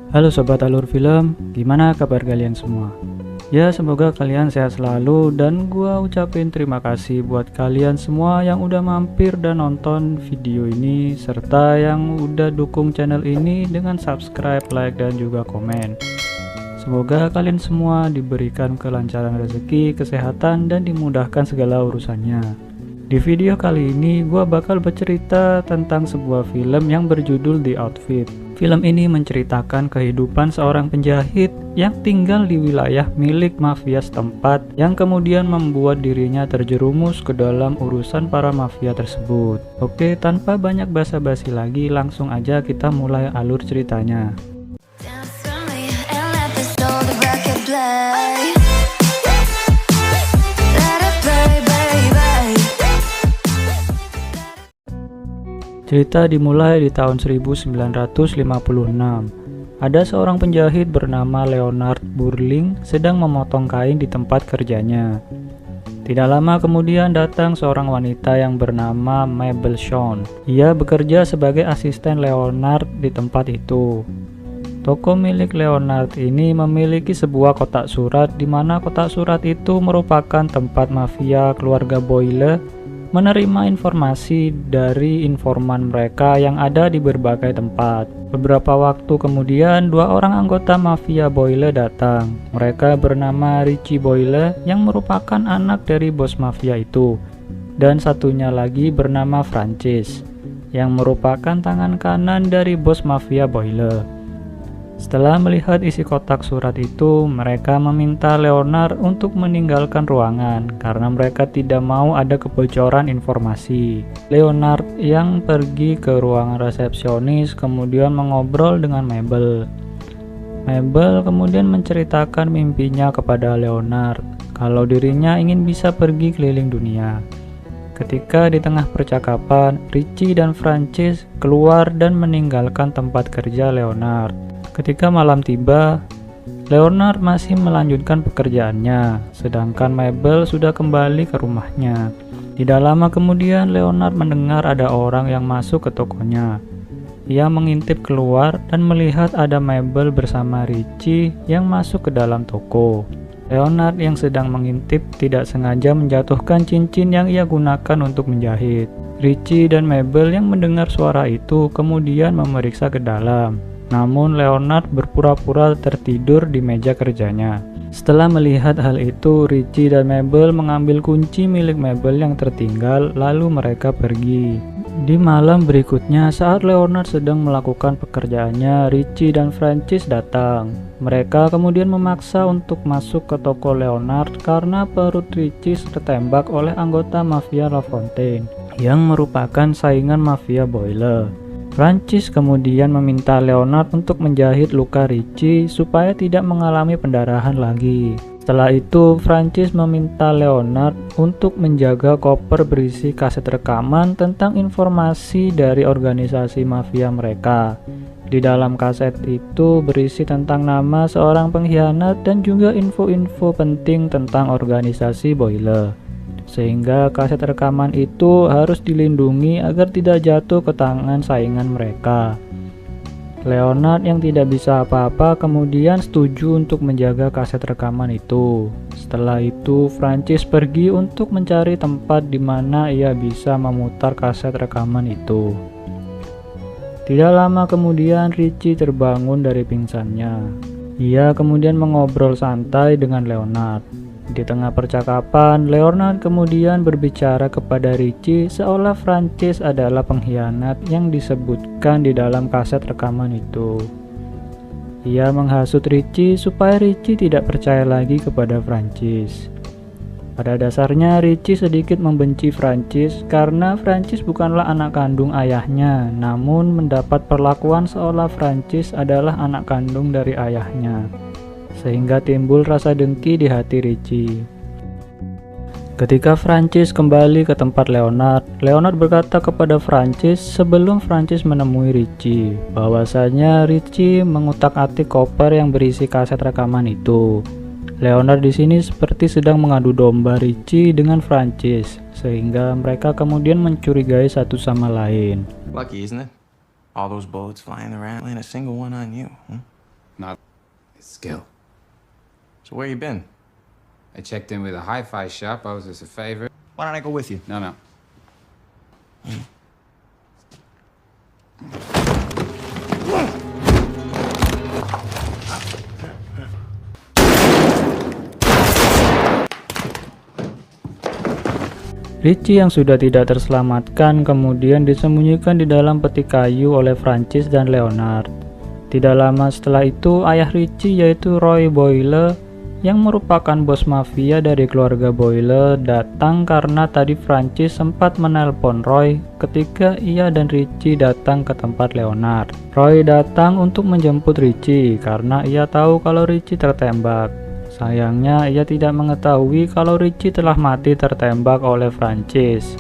Halo Sobat Alur Film, gimana kabar kalian semua? Ya semoga kalian sehat selalu dan gua ucapin terima kasih buat kalian semua yang udah mampir dan nonton video ini serta yang udah dukung channel ini dengan subscribe, like, dan juga komen. Semoga kalian semua diberikan kelancaran rezeki, kesehatan, dan dimudahkan segala urusannya. Di video kali ini gua bakal bercerita tentang sebuah film yang berjudul The Outfit. Film ini menceritakan kehidupan seorang penjahit yang tinggal di wilayah milik mafia setempat yang kemudian membuat dirinya terjerumus ke dalam urusan para mafia tersebut. Oke, tanpa banyak basa-basi lagi, langsung aja kita mulai alur ceritanya. Cerita dimulai di tahun 1956. Ada seorang penjahit bernama Leonard Burling sedang memotong kain di tempat kerjanya. Tidak lama kemudian datang seorang wanita yang bernama Mabel Shawn. Ia bekerja sebagai asisten Leonard di tempat itu. Toko milik Leonard ini memiliki sebuah kotak surat di mana kotak surat itu merupakan tempat mafia keluarga Boyle menerima informasi dari informan mereka yang ada di berbagai tempat. Beberapa waktu kemudian, dua orang anggota mafia Boyle datang. Mereka bernama Richie Boyle yang merupakan anak dari bos mafia itu, dan satunya lagi bernama Francis yang merupakan tangan kanan dari bos mafia Boyle. Setelah melihat isi kotak surat itu, mereka meminta Leonard untuk meninggalkan ruangan karena mereka tidak mau ada kebocoran informasi. Leonard yang pergi ke ruangan resepsionis kemudian mengobrol dengan Mabel. Mabel kemudian menceritakan mimpinya kepada Leonard kalau dirinya ingin bisa pergi keliling dunia. Ketika di tengah percakapan, Richie dan Francis keluar dan meninggalkan tempat kerja Leonard. Ketika malam tiba, Leonard masih melanjutkan pekerjaannya, sedangkan Mabel sudah kembali ke rumahnya. Tidak lama kemudian, Leonard mendengar ada orang yang masuk ke tokonya. Ia mengintip keluar dan melihat ada Mabel bersama Richie yang masuk ke dalam toko. Leonard yang sedang mengintip tidak sengaja menjatuhkan cincin yang ia gunakan untuk menjahit. Richie dan Mabel yang mendengar suara itu kemudian memeriksa ke dalam. Namun Leonard berpura-pura tertidur di meja kerjanya. Setelah melihat hal itu, Richie dan Mabel mengambil kunci milik Mabel yang tertinggal, lalu mereka pergi. Di malam berikutnya, saat Leonard sedang melakukan pekerjaannya, Richie dan Francis datang. Mereka kemudian memaksa untuk masuk ke toko Leonard karena perut Richie tertembak oleh anggota mafia LaFontaine yang merupakan saingan mafia Boyle. Francis kemudian meminta Leonard untuk menjahit luka Richie supaya tidak mengalami pendarahan lagi. Setelah itu, Francis meminta Leonard untuk menjaga koper berisi kaset rekaman tentang informasi dari organisasi mafia mereka. Di dalam kaset itu berisi tentang nama seorang pengkhianat dan juga info-info penting tentang organisasi Boyle. Sehingga kaset rekaman itu harus dilindungi agar tidak jatuh ke tangan saingan mereka. Leonard yang tidak bisa apa-apa kemudian setuju untuk menjaga kaset rekaman itu. Setelah itu, Francis pergi untuk mencari tempat di mana ia bisa memutar kaset rekaman itu. Tidak lama kemudian, Richie terbangun dari pingsannya. Ia kemudian mengobrol santai dengan Leonard. Di tengah percakapan, Leonard kemudian berbicara kepada Richie seolah Francis adalah pengkhianat yang disebutkan di dalam kaset rekaman itu. Ia menghasut Richie supaya Richie tidak percaya lagi kepada Francis. Pada dasarnya Richie sedikit membenci Francis karena Francis bukanlah anak kandung ayahnya, namun mendapat perlakuan seolah Francis adalah anak kandung dari ayahnya. Sehingga timbul rasa dengki di hati Richie. Ketika Francis kembali ke tempat Leonard, Leonard berkata kepada Francis sebelum Francis menemui Richie bahwasanya Richie mengutak-atik koper yang berisi kaset rekaman itu. Leonard di sini seperti sedang mengadu domba Richie dengan Francis, sehingga mereka kemudian mencurigai satu sama lain. Lucky, isn't it? All those bullets flying around, and a single one on you. Not it's skill. So where you been? I checked in with a hi-fi shop. I was just a favor. Why don't I go with you? No. Richie yang sudah tidak terselamatkan kemudian disembunyikan di dalam peti kayu oleh Francis dan Leonard. Tidak lama setelah itu, ayah Richie yaitu Roy Boyle yang merupakan bos mafia dari keluarga Boyle datang karena tadi Francis sempat menelpon Roy ketika ia dan Richie datang ke tempat Leonard. Roy datang untuk menjemput Richie karena ia tahu kalau Richie tertembak. Sayangnya ia tidak mengetahui kalau Richie telah mati tertembak oleh Francis.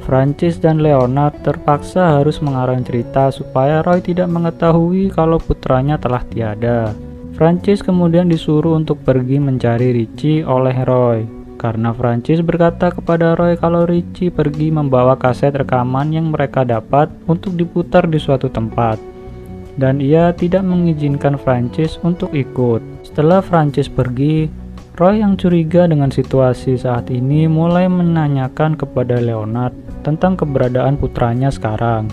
Francis dan Leonard terpaksa harus mengarang cerita supaya Roy tidak mengetahui kalau putranya telah tiada. Francis kemudian disuruh untuk pergi mencari Richie oleh Roy, karena Francis berkata kepada Roy kalau Richie pergi membawa kaset rekaman yang mereka dapat untuk diputar di suatu tempat, dan ia tidak mengizinkan Francis untuk ikut. Setelah Francis pergi, Roy yang curiga dengan situasi saat ini mulai menanyakan kepada Leonard tentang keberadaan putranya sekarang.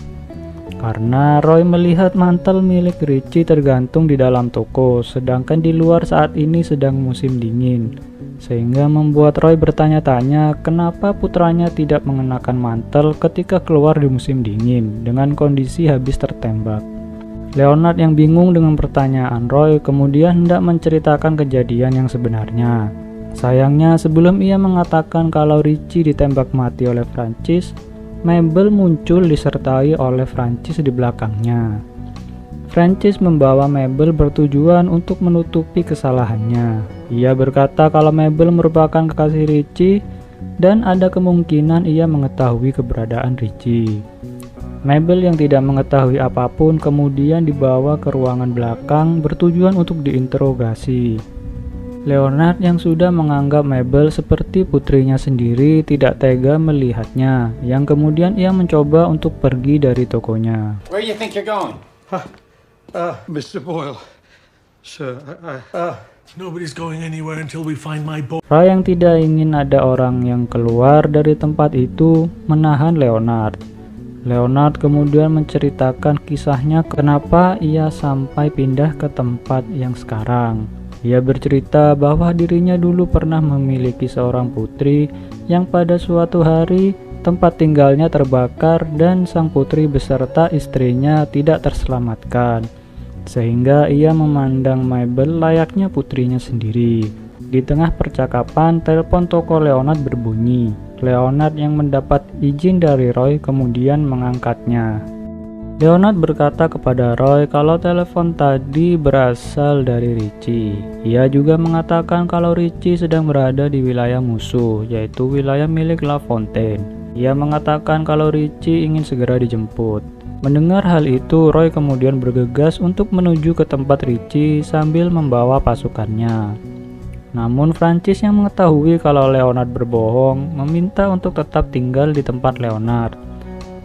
Karena Roy melihat mantel milik Richie tergantung di dalam toko, sedangkan di luar saat ini sedang musim dingin, sehingga membuat Roy bertanya-tanya kenapa putranya tidak mengenakan mantel ketika keluar di musim dingin dengan kondisi habis tertembak. Leonard yang bingung dengan pertanyaan Roy kemudian hendak menceritakan kejadian yang sebenarnya. Sayangnya sebelum ia mengatakan kalau Richie ditembak mati oleh Francis, Mabel muncul disertai oleh Francis di belakangnya. Francis membawa Mabel bertujuan untuk menutupi kesalahannya. Ia berkata kalau Mabel merupakan kekasih Richie dan ada kemungkinan ia mengetahui keberadaan Richie. Mabel yang tidak mengetahui apapun kemudian dibawa ke ruangan belakang bertujuan untuk diinterogasi. Leonard yang sudah menganggap Mabel seperti putrinya sendiri tidak tega melihatnya, yang kemudian ia mencoba untuk pergi dari tokonya. Where you think you're going? Mr. Boyle, sir, Nobody's going anywhere until we find my boy. Roy yang tidak ingin ada orang yang keluar dari tempat itu menahan Leonard. Leonard kemudian menceritakan kisahnya kenapa ia sampai pindah ke tempat yang sekarang. Ia bercerita bahwa dirinya dulu pernah memiliki seorang putri yang pada suatu hari tempat tinggalnya terbakar dan sang putri beserta istrinya tidak terselamatkan, sehingga ia memandang Mabel layaknya putrinya sendiri. Di tengah percakapan, telepon toko Leonard berbunyi. Leonard yang mendapat izin dari Roy kemudian mengangkatnya. Leonard berkata kepada Roy kalau telepon tadi berasal dari Richie. Ia juga mengatakan kalau Richie sedang berada di wilayah musuh, yaitu wilayah milik La Fontaine. Ia mengatakan kalau Richie ingin segera dijemput. Mendengar hal itu, Roy kemudian bergegas untuk menuju ke tempat Richie sambil membawa pasukannya. Namun Francis yang mengetahui kalau Leonard berbohong meminta untuk tetap tinggal di tempat Leonard.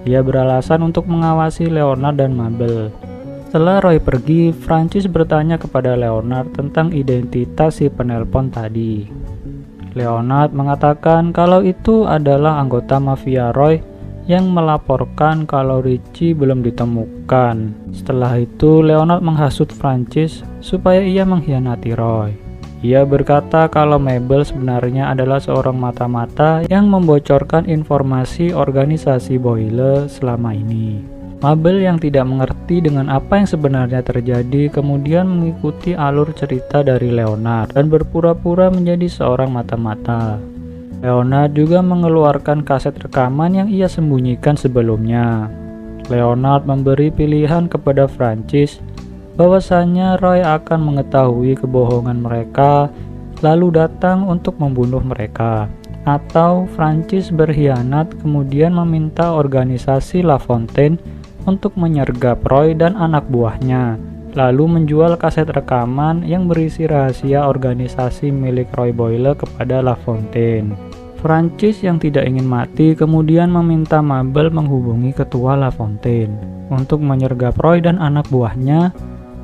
Ia beralasan untuk mengawasi Leonard dan Mabel. Setelah Roy pergi, Francis bertanya kepada Leonard tentang identitas si penelpon tadi. Leonard mengatakan kalau itu adalah anggota mafia Roy yang melaporkan kalau Richie belum ditemukan. Setelah itu, Leonard menghasut Francis supaya ia mengkhianati Roy. Ia berkata kalau Mabel sebenarnya adalah seorang mata-mata yang membocorkan informasi organisasi Boyle selama ini. Mabel yang tidak mengerti dengan apa yang sebenarnya terjadi kemudian mengikuti alur cerita dari Leonard dan berpura-pura menjadi seorang mata-mata. Leonard juga mengeluarkan kaset rekaman yang ia sembunyikan sebelumnya. Leonard memberi pilihan kepada Francis bahwasanya Roy akan mengetahui kebohongan mereka lalu datang untuk membunuh mereka, atau Francis berkhianat kemudian meminta organisasi La Fontaine untuk menyergap Roy dan anak buahnya, lalu menjual kaset rekaman yang berisi rahasia organisasi milik Roy Boyle kepada La Fontaine. Francis yang tidak ingin mati kemudian meminta Mabel menghubungi ketua La Fontaine untuk menyergap Roy dan anak buahnya,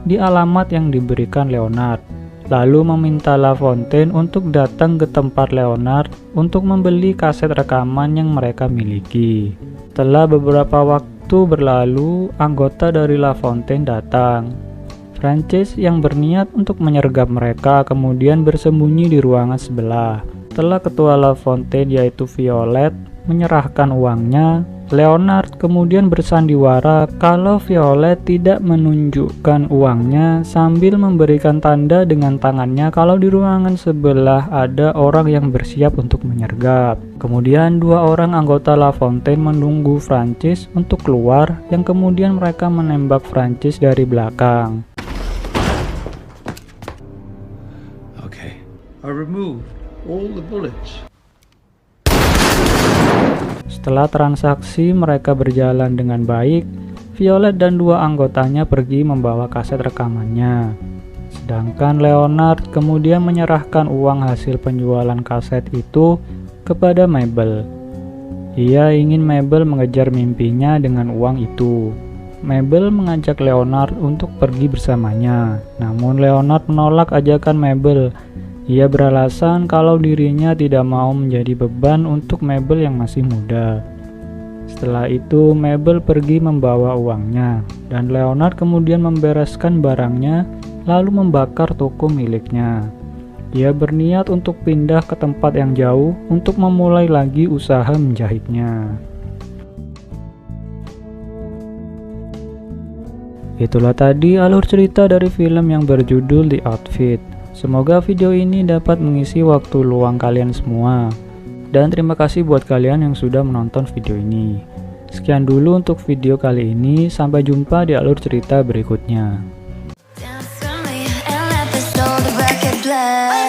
di alamat yang diberikan Leonard, lalu meminta La Fontaine untuk datang ke tempat Leonard untuk membeli kaset rekaman yang mereka miliki. Setelah beberapa waktu berlalu, anggota dari La Fontaine datang. Francis yang berniat untuk menyergap mereka kemudian bersembunyi di ruangan sebelah. Setelah ketua La Fontaine yaitu Violet menyerahkan uangnya, Leonard kemudian bersandiwara kalau Violet tidak menunjukkan uangnya sambil memberikan tanda dengan tangannya kalau di ruangan sebelah ada orang yang bersiap untuk menyergap. Kemudian dua orang anggota La Fontaine menunggu Francis untuk keluar, yang kemudian mereka menembak Francis dari belakang. Okay. I removed all the bullets. Setelah transaksi mereka berjalan dengan baik, Violet dan dua anggotanya pergi membawa kaset rekamannya. Sedangkan Leonard kemudian menyerahkan uang hasil penjualan kaset itu kepada Mabel. Ia ingin Mabel mengejar mimpinya dengan uang itu. Mabel mengajak Leonard untuk pergi bersamanya, namun Leonard menolak ajakan Mabel. Ia beralasan kalau dirinya tidak mau menjadi beban untuk Mabel yang masih muda. Setelah itu, Mabel pergi membawa uangnya, dan Leonard kemudian membereskan barangnya lalu membakar toko miliknya. Ia berniat untuk pindah ke tempat yang jauh untuk memulai lagi usaha menjahitnya. Itulah tadi alur cerita dari film yang berjudul The Outfit. Semoga video ini dapat mengisi waktu luang kalian semua. Dan terima kasih buat kalian yang sudah menonton video ini. Sekian dulu untuk video kali ini, sampai jumpa di alur cerita berikutnya. Dance with me and let the soul break it blood.